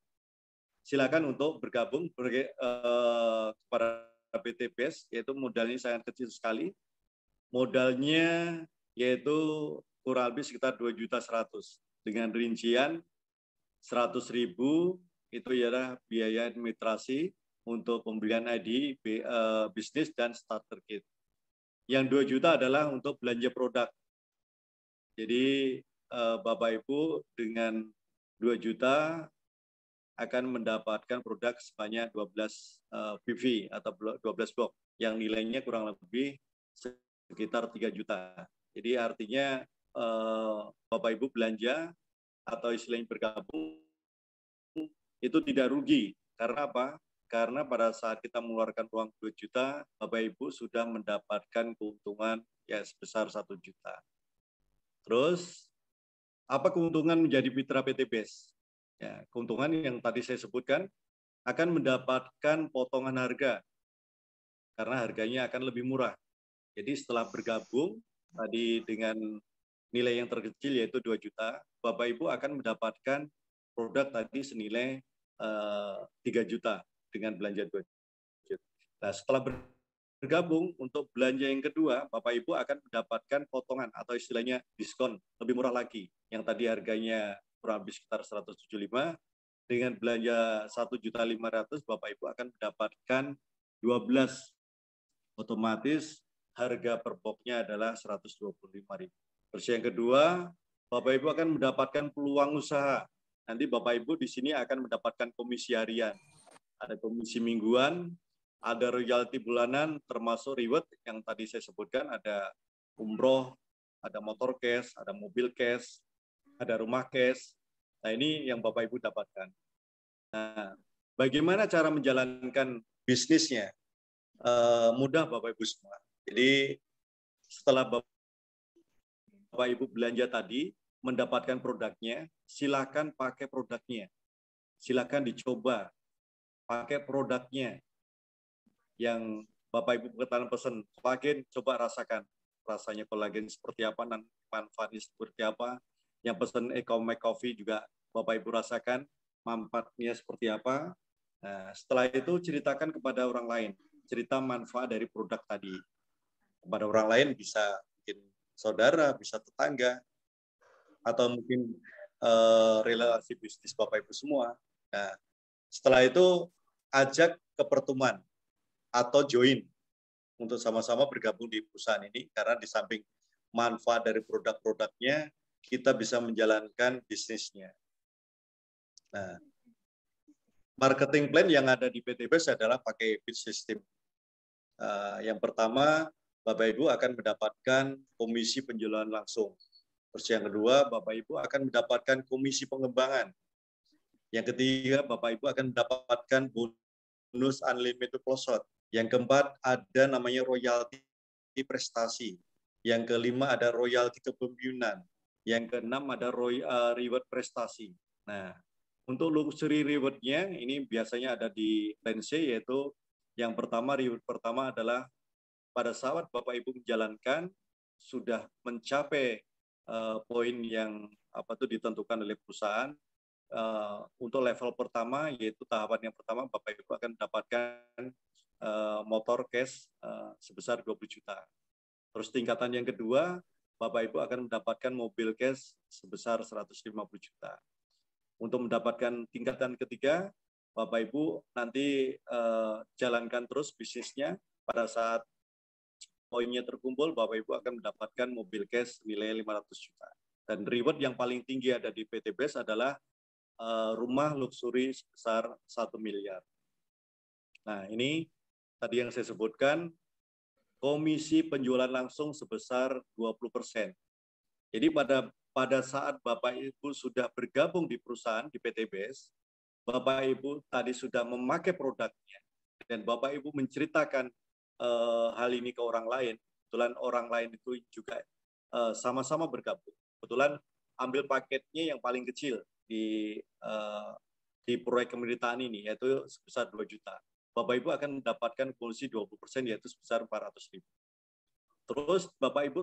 Silakan untuk bergabung kepada PT BES, yaitu modalnya sangat kecil sekali. Modalnya yaitu kurang lebih sekitar 2.100.000 dengan rincian 100.000 itu ialah biaya administrasi untuk pembelian ID, bisnis dan starter kit. Yang 2 juta adalah untuk belanja produk. Jadi Bapak Ibu dengan 2 juta akan mendapatkan produk sebanyak 12 PV atau 12 blok yang nilainya kurang lebih sekitar 3 juta. Jadi artinya Bapak Ibu belanja atau istilahnya bergabung itu tidak rugi. Karena apa? Karena pada saat kita mengeluarkan uang 2 juta, Bapak Ibu sudah mendapatkan keuntungan ya sebesar 1 juta. Terus, apa keuntungan menjadi mitra PT BES? Ya, keuntungan yang tadi saya sebutkan akan mendapatkan potongan harga karena harganya akan lebih murah. Jadi setelah bergabung tadi dengan nilai yang terkecil yaitu 2 juta, Bapak Ibu akan mendapatkan produk tadi senilai 3 juta dengan belanja 2 juta. Nah, setelah bergabung untuk belanja yang kedua, Bapak Ibu akan mendapatkan potongan atau istilahnya diskon lebih murah lagi. Yang tadi harganya kurang lebih sekitar 175, dengan belanja 1.500.000 Bapak Ibu akan mendapatkan 12. Otomatis harga per boxnya adalah 125.000. Terus yang kedua, Bapak Ibu akan mendapatkan peluang usaha. Nanti Bapak Ibu di sini akan mendapatkan komisi harian, ada komisi mingguan, ada royalti bulanan, termasuk reward yang tadi saya sebutkan, ada umroh, ada motor cash, ada mobil cash, ada rumah cash. Nah, ini yang Bapak Ibu dapatkan. Nah, bagaimana cara menjalankan bisnisnya? Mudah Bapak Ibu semua. Jadi setelah Bapak Ibu belanja tadi, mendapatkan produknya, silakan pakai produknya. Silakan dicoba pakai produknya. Yang Bapak Ibu ketahuan pesan kolagen, coba rasakan rasanya kolagen seperti apa dan manfaatnya seperti apa. Yang pesan Ecomac Coffee juga Bapak Ibu rasakan manfaatnya seperti apa. Nah, setelah itu ceritakan kepada orang lain, cerita manfaat dari produk tadi. Kepada orang lain bisa mungkin saudara, bisa tetangga, atau mungkin relasi bisnis Bapak Ibu semua. Nah, setelah itu ajak ke pertemuan atau join untuk sama-sama bergabung di perusahaan ini, karena di samping manfaat dari produk-produknya, kita bisa menjalankan bisnisnya. Nah, marketing plan yang ada di PT BES adalah pakai bid system. Yang pertama, Bapak Ibu akan mendapatkan komisi penjualan langsung. Terus yang kedua, Bapak Ibu akan mendapatkan komisi pengembangan. Yang ketiga, Bapak Ibu akan mendapatkan bonus unlimited closeout. Yang keempat, ada namanya royalti prestasi. Yang kelima, ada royalti kepemimpinan. Yang keenam, ada reward prestasi. Nah, untuk luxury reward-nya, ini biasanya ada di plan C, yaitu yang pertama, reward pertama adalah pada saat Bapak Ibu menjalankan, sudah mencapai poin yang ditentukan oleh perusahaan. Untuk level pertama, yaitu tahapan yang pertama, Bapak Ibu akan mendapatkan motor cash sebesar 20 juta. Terus tingkatan yang kedua, Bapak Ibu akan mendapatkan mobil cash sebesar 150 juta. Untuk mendapatkan tingkatan ketiga, Bapak Ibu nanti jalankan terus bisnisnya. Pada saat poinnya terkumpul, Bapak Ibu akan mendapatkan mobil cash nilai 500 juta. Dan reward yang paling tinggi ada di PT BES adalah rumah luxury sebesar 1 miliar. Nah, ini tadi yang saya sebutkan, komisi penjualan langsung sebesar 20%. Jadi pada saat Bapak Ibu sudah bergabung di perusahaan di PT BES, Bapak Ibu tadi sudah memakai produknya dan Bapak Ibu menceritakan hal ini ke orang lain, kebetulan orang lain itu juga sama-sama bergabung. Kebetulan ambil paketnya yang paling kecil di proyek kemiritaan ini, yaitu sebesar 2 juta. Bapak Ibu akan mendapatkan komisi 20%, yaitu sebesar 400.000. Terus Bapak Ibu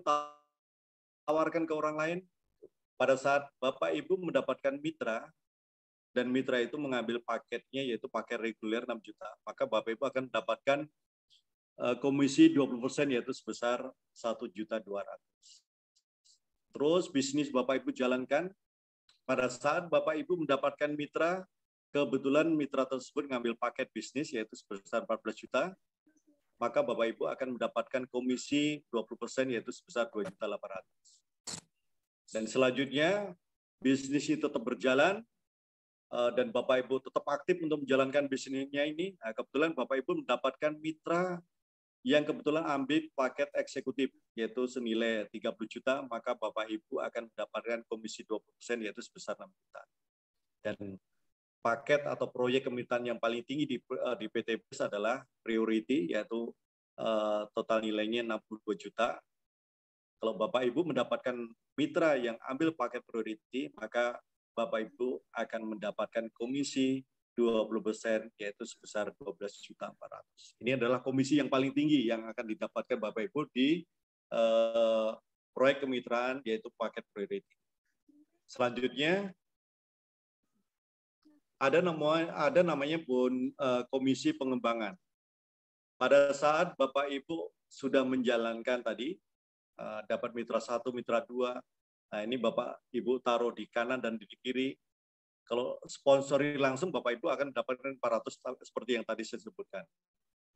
tawarkan ke orang lain, pada saat Bapak Ibu mendapatkan mitra, dan mitra itu mengambil paketnya, yaitu paket reguler 6 juta, maka Bapak Ibu akan mendapatkan komisi 20%, yaitu sebesar 1.200.000. Terus bisnis Bapak Ibu jalankan, pada saat Bapak Ibu mendapatkan mitra, kebetulan mitra tersebut mengambil paket bisnis, yaitu sebesar 14 juta, maka Bapak Ibu akan mendapatkan komisi 20%, yaitu sebesar 2.800.000. Dan selanjutnya, bisnis itu tetap berjalan, dan Bapak Ibu tetap aktif untuk menjalankan bisnisnya ini. Nah, kebetulan Bapak Ibu mendapatkan mitra yang kebetulan ambil paket eksekutif, yaitu senilai 30 juta, maka Bapak Ibu akan mendapatkan komisi 20%, yaitu sebesar 6 juta. Dan paket atau proyek kemitraan yang paling tinggi di PT BES adalah priority, yaitu total nilainya 62 juta. Kalau Bapak Ibu mendapatkan mitra yang ambil paket priority, maka Bapak Ibu akan mendapatkan komisi 20%, yaitu sebesar 12.400.000. Ini adalah komisi yang paling tinggi yang akan didapatkan Bapak Ibu di proyek kemitraan, yaitu paket priority. Selanjutnya, ada namanya komisi pengembangan. Pada saat Bapak Ibu sudah menjalankan tadi, dapat mitra 1, mitra 2, nah ini Bapak Ibu taruh di kanan dan di kiri. Kalau sponsori langsung, Bapak Ibu akan mendapatkan 400, seperti yang tadi saya sebutkan.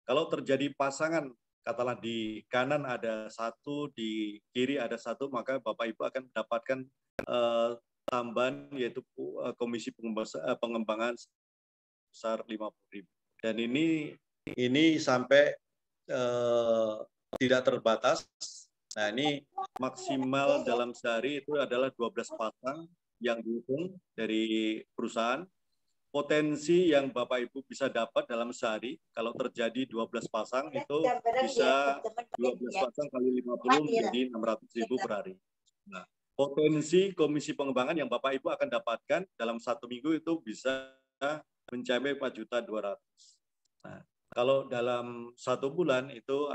Kalau terjadi pasangan, katakanlah di kanan ada 1, di kiri ada 1, maka Bapak Ibu akan mendapatkan tambahan, yaitu komisi pengembangan sebesar 50.000. Dan ini sampai tidak terbatas. Nah, ini maksimal dalam sehari itu adalah 12 pasang yang dihitung dari perusahaan. Potensi yang Bapak Ibu bisa dapat dalam sehari, kalau terjadi 12 pasang, itu bisa 12 pasang kali 50 menjadi 600.000 per hari. Nah, potensi komisi pengembangan yang Bapak Ibu akan dapatkan dalam 1 minggu itu bisa mencapai 4.200.000. Nah, kalau dalam 1 bulan itu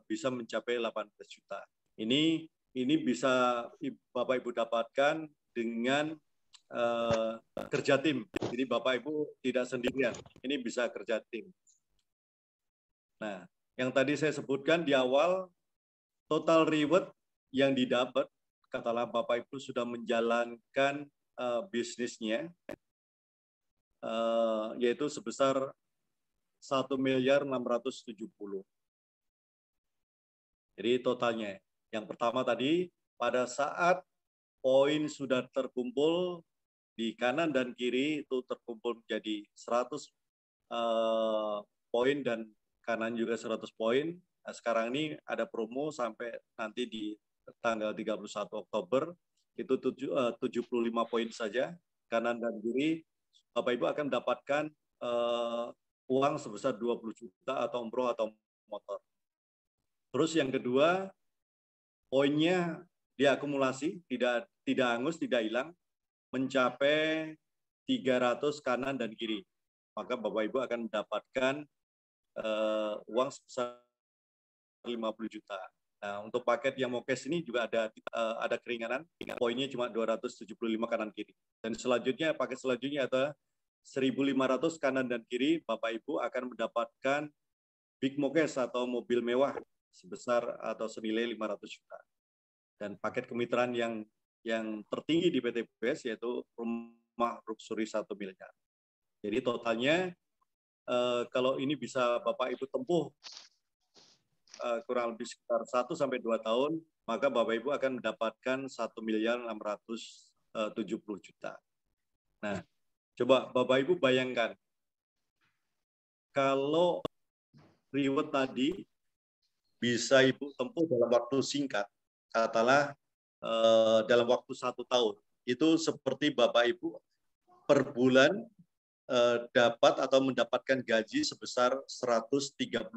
bisa mencapai 18 juta. Ini bisa Bapak Ibu dapatkan dengan kerja tim. Jadi Bapak Ibu tidak sendirian. Ini bisa kerja tim. Nah, yang tadi saya sebutkan di awal, total reward yang didapat, katakanlah Bapak Ibu sudah menjalankan bisnisnya, yaitu sebesar 1.670.000. Jadi totalnya, yang pertama tadi, pada saat poin sudah terkumpul di kanan dan kiri, itu terkumpul menjadi 100 poin dan kanan juga 100 poin. Nah, sekarang ini ada promo sampai nanti di tanggal 31 Oktober, itu 75 poin saja, kanan dan kiri. Bapak Ibu akan mendapatkan uang sebesar 20 juta atau umroh atau motor. Terus yang kedua, poinnya diakumulasi, tidak hangus, tidak hilang, mencapai 300 kanan dan kiri. Maka Bapak Ibu akan mendapatkan uang sebesar 50 juta. Nah, untuk paket yang mau cash ini juga ada keringanan, poinnya cuma 275 kanan kiri. Dan selanjutnya, paket selanjutnya adalah 1.500 kanan dan kiri, Bapak Ibu akan mendapatkan Big Mokes atau mobil mewah sebesar atau senilai 500 juta. Dan paket kemitraan yang tertinggi di PT BES yaitu rumah luxury 1 miliar. Jadi totalnya kalau ini bisa Bapak Ibu tempuh kurang lebih sekitar 1 sampai 2 tahun, maka Bapak Ibu akan mendapatkan 1.670 juta. Nah, coba Bapak Ibu bayangkan, kalau reward tadi bisa Ibu tempuh dalam waktu singkat, katakanlah dalam waktu 1 tahun, itu seperti Bapak Ibu per bulan dapat atau mendapatkan gaji sebesar 139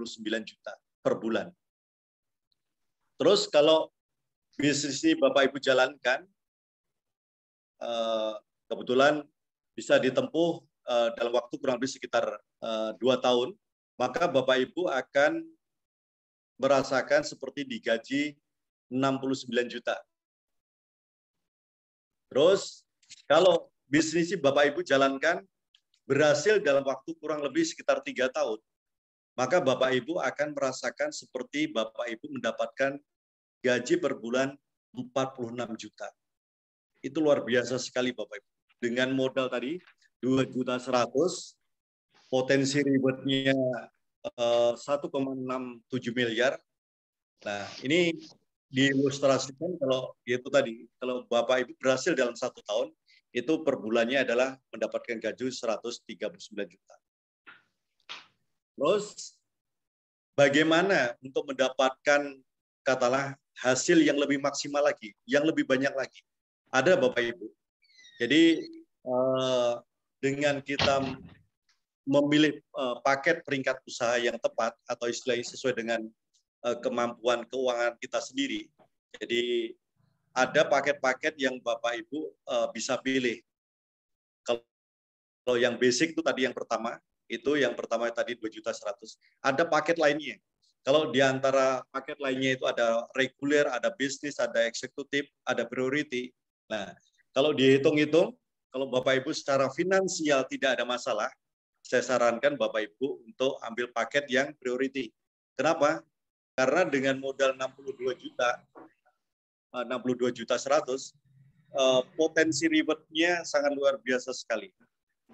juta per bulan. Terus kalau bisnis ini Bapak Ibu jalankan, kebetulan bisa ditempuh dalam waktu kurang lebih sekitar 2 tahun, maka Bapak Ibu akan merasakan seperti digaji 69 juta. Terus kalau bisnis ini Bapak Ibu jalankan berhasil dalam waktu kurang lebih sekitar 3 tahun, maka Bapak Ibu akan merasakan seperti Bapak Ibu mendapatkan gaji per bulan 46 juta. Itu luar biasa sekali Bapak Ibu. Dengan modal tadi 2.100.000, potensi reward-nya 1,67 miliar. Nah, ini diilustrasikan kalau itu tadi, kalau Bapak Ibu berhasil dalam 1 tahun, itu per bulannya adalah mendapatkan gaji 139 juta. Terus, bagaimana untuk mendapatkan, katalah, hasil yang lebih maksimal lagi, yang lebih banyak lagi? Ada Bapak Ibu. Jadi, dengan kita memilih paket peringkat usaha yang tepat atau istilahnya sesuai dengan kemampuan keuangan kita sendiri. Jadi ada paket-paket yang Bapak Ibu bisa pilih. Kalau yang basic itu tadi yang pertama tadi 2.100.000. Ada paket lainnya. Kalau di antara paket lainnya itu ada reguler, ada bisnis, ada eksekutif, ada priority. Nah, kalau dihitung-hitung, kalau Bapak Ibu secara finansial tidak ada masalah, saya sarankan Bapak Ibu untuk ambil paket yang priority. Kenapa? Karena dengan modal 62 juta 100, potensi reward-nya sangat luar biasa sekali.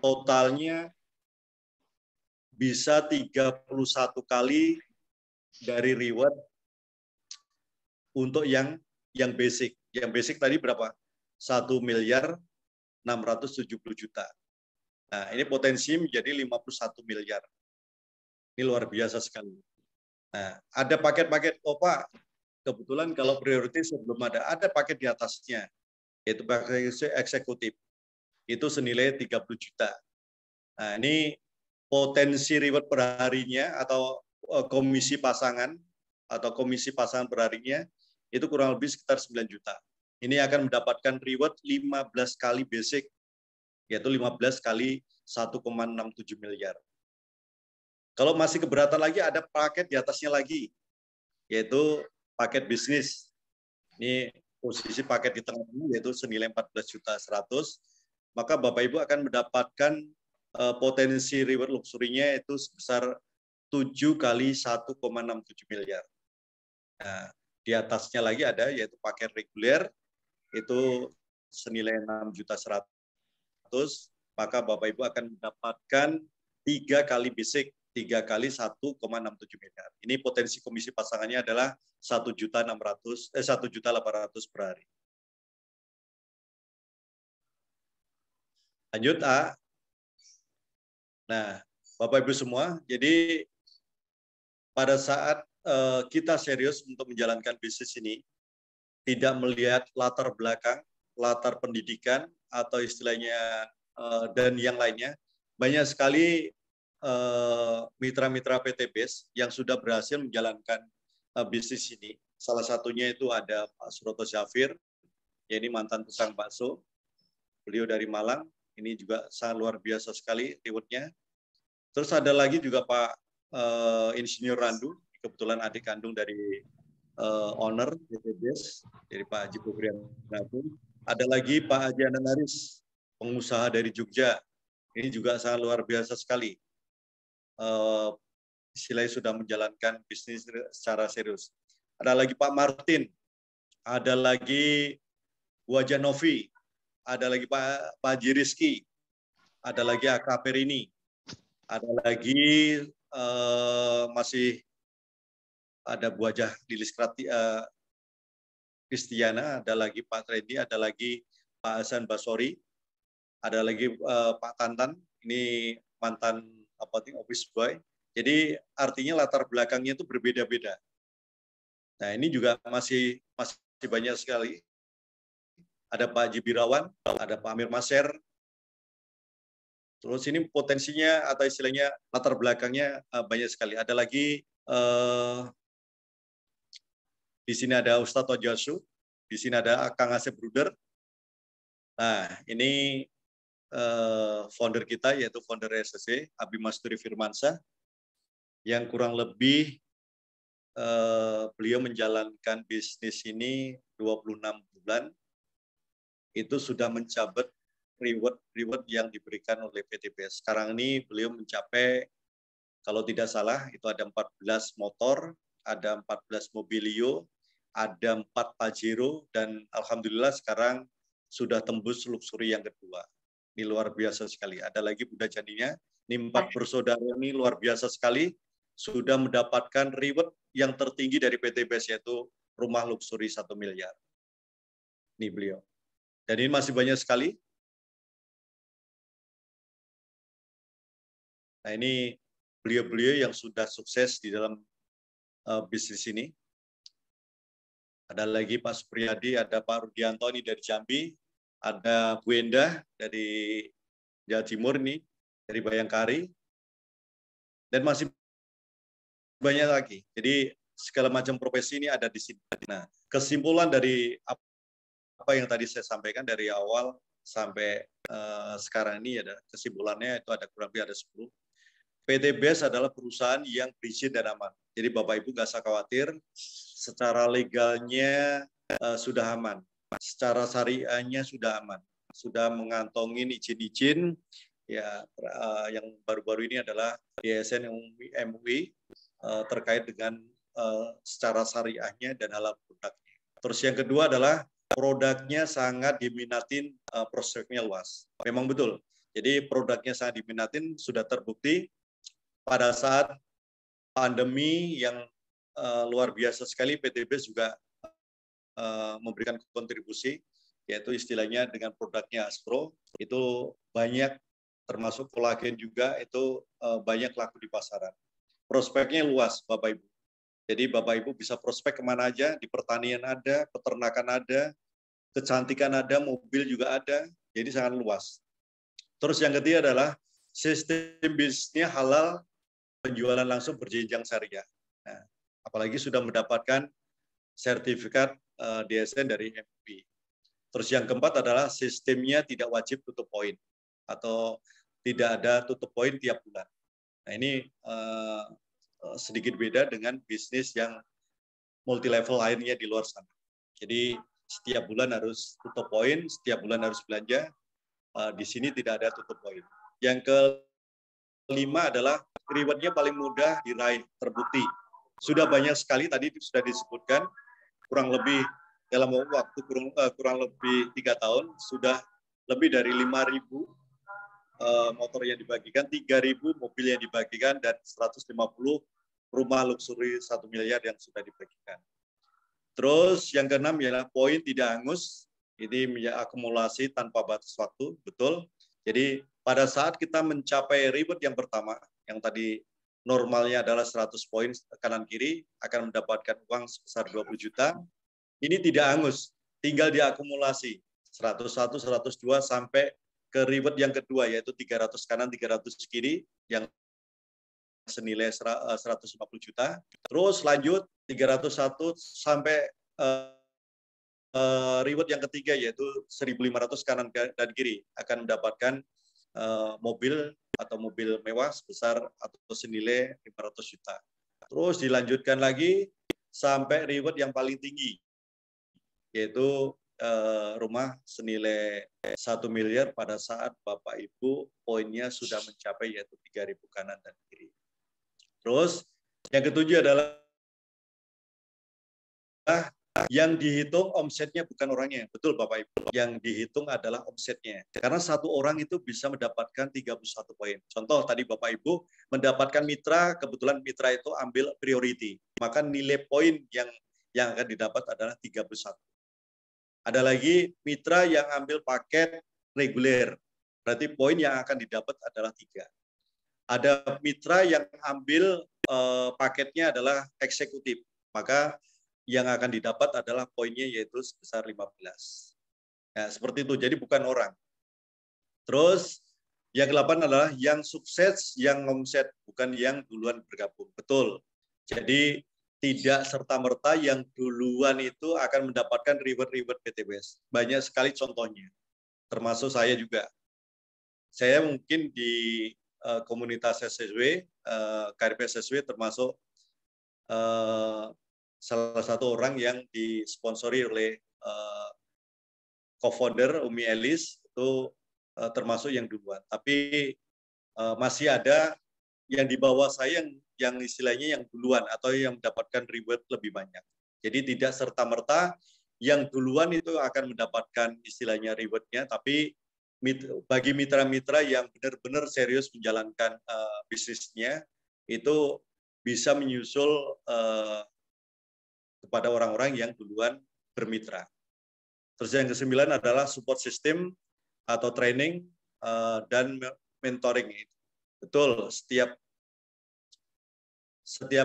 Totalnya bisa 31 kali dari reward untuk yang basic. Yang basic tadi berapa? 1.670 juta. Nah, ini potensi menjadi 51 miliar. Ini luar biasa sekali. Nah, ada paket-paket, Pak, kebetulan kalau prioritas belum ada paket di atasnya, yaitu paket eksekutif. Itu senilai 30 juta. Nah, ini potensi reward per harinya atau komisi pasangan per harinya itu kurang lebih sekitar 9 juta. Ini akan mendapatkan reward 15 kali basic, yaitu 15 kali 1,67 miliar. Kalau masih keberatan lagi, ada paket di atasnya lagi, yaitu paket bisnis. Ini posisi paket di tengah ini, yaitu senilai 14.100.000. Maka Bapak Ibu akan mendapatkan potensi reward luxury-nya itu sebesar 7 kali 1,67 miliar. Nah, di atasnya lagi ada, yaitu paket reguler, itu senilai 6.100.000. Maka Bapak Ibu akan mendapatkan 3 kali basic, 3 kali 1,67 miliar. Ini potensi komisi pasangannya adalah 1.800.000 per hari. Lanjut, A. Nah, Bapak Ibu semua, jadi pada saat kita serius untuk menjalankan bisnis ini, tidak melihat latar belakang, latar pendidikan, atau istilahnya dan yang lainnya, banyak sekali mitra-mitra PT BES yang sudah berhasil menjalankan bisnis ini. Salah satunya itu ada Pak Suroto Syafir, ini mantan tukang bakso. Beliau dari Malang, ini juga sangat luar biasa sekali reward-nya. Terus ada lagi juga Pak Insinyur Randu, kebetulan adik kandung dari owner PT BES, dari Pak Haji Pugrianatu. Ada lagi Pak Haji Ananaris, pengusaha dari Jogja. Ini juga sangat luar biasa sekali. Istilahnya sudah menjalankan bisnis secara serius. Ada lagi Pak Martin, ada lagi Bu Haja Novi, ada lagi Pak Haji Rizky, ada lagi AK Perini, ada lagi masih ada Bu Haja Lilis Kristiana, ada lagi Pak Trendy, ada lagi Pak Hasan Basori, ada lagi Pak Tantan, ini mantan office boy. Jadi artinya latar belakangnya itu berbeda-beda. Nah, ini juga masih banyak sekali. Ada Pak Haji Birawan, ada Pak Amir Maser, Terus ini potensinya atau istilahnya latar belakangnya banyak sekali. Ada lagi di sini ada Ustadz Ojasu, di sini ada Kang Asep Bruder. Nah, ini founder kita yaitu founder SSC, Abi Masturi Firmansyah, yang kurang lebih beliau menjalankan bisnis ini 26 bulan, itu sudah mencapai reward yang diberikan oleh PTBS. Sekarang ini beliau mencapai, kalau tidak salah, itu ada 14 motor, ada 14 mobilio, ada 4 Pajero, dan alhamdulillah sekarang sudah tembus luxury yang kedua. Ini luar biasa sekali. Ada lagi Bunda Janinya, ini 4 bersaudara ini luar biasa sekali, sudah mendapatkan reward yang tertinggi dari PTBS, yaitu rumah luxury 1 miliar. Ini beliau. Dan ini masih banyak sekali. Nah, ini beliau-beliau yang sudah sukses di dalam bisnis ini. Ada lagi Pak Supriyadi, ada Pak Rudianto ini dari Jambi, ada Bu Endah dari Jawa Timur ini, dari Bayangkari, dan masih banyak lagi. Jadi segala macam profesi ini ada di sini. Nah, kesimpulan dari apa yang tadi saya sampaikan dari awal sampai sekarang ini, ada kesimpulannya itu ada kurang lebih ada 10. PTBS adalah perusahaan yang berizin dan aman. Jadi Bapak Ibu nggak usah khawatir, secara legalnya sudah aman, secara syariahnya sudah aman, sudah mengantongin izin-izin ya. Yang baru-baru ini adalah DSN MUI terkait dengan secara syariahnya dan halal produknya. Terus yang kedua adalah produknya sangat diminatin, prospeknya luas. Memang betul. Jadi produknya sangat diminatin, sudah terbukti pada saat pandemi yang luar biasa sekali, PTBS juga memberikan kontribusi, yaitu istilahnya dengan produknya Aspro, itu banyak, termasuk kolagen juga, itu banyak laku di pasaran. Prospeknya luas, Bapak Ibu. Jadi Bapak Ibu bisa prospek kemana aja, di pertanian ada, peternakan ada, kecantikan ada, mobil juga ada, jadi sangat luas. Terus yang ketiga adalah sistem bisnisnya halal, penjualan langsung berjenjang syariah. Nah, apalagi sudah mendapatkan sertifikat DSN dari MUI. Terus yang keempat adalah sistemnya tidak wajib tutup poin atau tidak ada tutup poin tiap bulan. Nah, ini sedikit beda dengan bisnis yang multi level lainnya di luar sana. Jadi setiap bulan harus tutup poin, setiap bulan harus belanja. Di sini tidak ada tutup poin. Yang kelima adalah rewardnya paling mudah diraih, terbukti. Sudah banyak sekali tadi sudah disebutkan, kurang lebih dalam waktu kurang lebih 3 tahun sudah lebih dari 5.000 motor yang dibagikan, 3.000 mobil yang dibagikan, dan 150 rumah luxury 1 miliar yang sudah dibagikan. Terus yang keenam ialah poin tidak hangus, ini akumulasi tanpa batas waktu, betul. Jadi pada saat kita mencapai reward yang pertama, yang tadi normalnya adalah 100 poin kanan kiri, akan mendapatkan uang sebesar 20 juta. Ini tidak hangus, tinggal diakumulasi 101, 102 sampai ke reward yang kedua, yaitu 300 kanan, 300 kiri, yang senilai 150 juta. Terus lanjut 301 sampai reward yang ketiga, yaitu 1.500 kanan dan kiri, akan mendapatkan mobil atau mobil mewah sebesar atau senilai 500 juta. Terus dilanjutkan lagi sampai reward yang paling tinggi, yaitu rumah senilai 1 miliar pada saat Bapak Ibu poinnya sudah mencapai, yaitu 3.000 kanan dan kiri. Terus yang ketujuh adalah yang dihitung omsetnya, bukan orangnya. Betul Bapak Ibu, yang dihitung adalah omsetnya. Karena satu orang itu bisa mendapatkan 31 poin. Contoh tadi Bapak Ibu mendapatkan mitra, kebetulan mitra itu ambil priority, maka nilai poin yang akan didapat adalah 31. Ada lagi mitra yang ambil paket reguler, berarti poin yang akan didapat adalah 3. Ada mitra yang ambil paketnya adalah eksekutif, maka yang akan didapat adalah poinnya yaitu sebesar 15. Ya, seperti itu, jadi bukan orang. Terus Yang ke-8 adalah yang sukses, yang omset, bukan yang duluan bergabung. Betul. Jadi tidak serta-merta yang duluan itu akan mendapatkan reward PTBS. Banyak sekali contohnya, termasuk saya juga. Saya mungkin di komunitas SSW, KRP SSW termasuk salah satu orang yang disponsori oleh co-founder Umi Elis, itu termasuk yang duluan. Tapi masih ada yang di bawah saya yang istilahnya yang duluan atau yang mendapatkan reward lebih banyak. Jadi tidak serta-merta yang duluan itu akan mendapatkan istilahnya rewardnya, tapi bagi mitra-mitra yang benar-benar serius menjalankan bisnisnya, itu bisa menyusul kepada orang-orang yang duluan bermitra. Terus yang ke-9 adalah support system atau training dan mentoring. Betul, setiap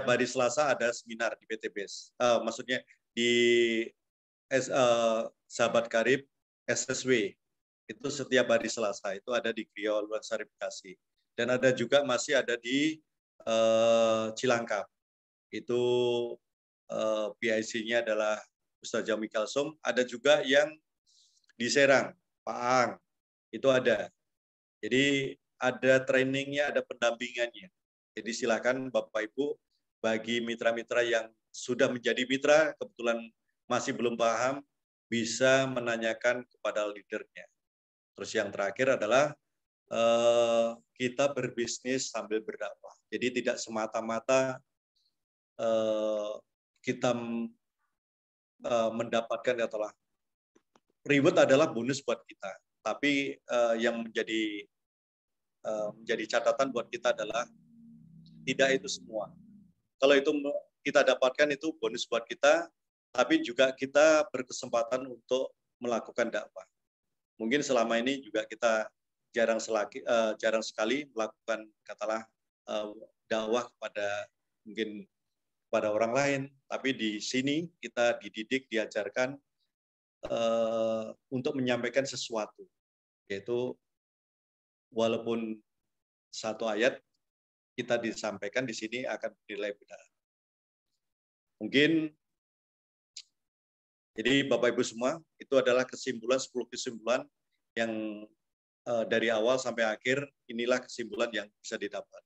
hari Selasa ada seminar di PTBS. Maksudnya di Sahabat Karib SSW. Itu setiap hari Selasa, itu ada di Kriya Luarsari Bekasi. Dan ada juga masih ada di Cilangkap. Itu PIC-nya adalah Ustaz Jami Kalsum. Ada juga yang di Serang, Pak Ang. Itu ada. Jadi ada trainingnya, ada pendampingannya. Jadi silakan Bapak Ibu, bagi mitra-mitra yang sudah menjadi mitra, kebetulan masih belum paham, bisa menanyakan kepada leadernya. Terus yang terakhir adalah kita berbisnis sambil berdakwah. Jadi tidak semata-mata kita mendapatkan katalah reward adalah bonus buat kita. Tapi yang menjadi catatan buat kita adalah tidak itu semua. Kalau itu kita dapatkan itu bonus buat kita, tapi juga kita berkesempatan untuk melakukan dakwah. Mungkin selama ini juga kita jarang sekali melakukan katalah dakwah kepada orang lain, tapi di sini kita dididik, diajarkan untuk menyampaikan sesuatu, yaitu walaupun satu ayat kita disampaikan di sini akan bernilai benar. Mungkin jadi Bapak Ibu semua, itu adalah 10 kesimpulan yang dari awal sampai akhir, inilah kesimpulan yang bisa didapat.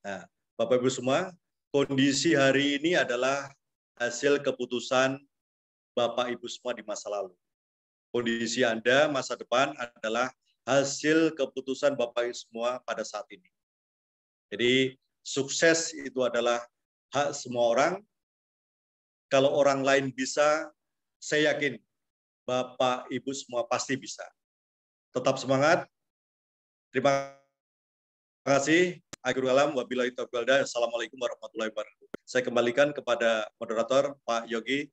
Nah, Bapak Ibu semua, kondisi hari ini adalah hasil keputusan Bapak Ibu semua di masa lalu. Kondisi Anda masa depan adalah hasil keputusan Bapak Ibu semua pada saat ini. Jadi sukses itu adalah hak semua orang. Kalau orang lain bisa, saya yakin Bapak Ibu semua pasti bisa. Tetap semangat. Terima kasih. Akhirul kalam, wabillahi taufiq wal hidayah. Assalamualaikum warahmatullahi wabarakatuh. Saya kembalikan kepada moderator Pak Yogi.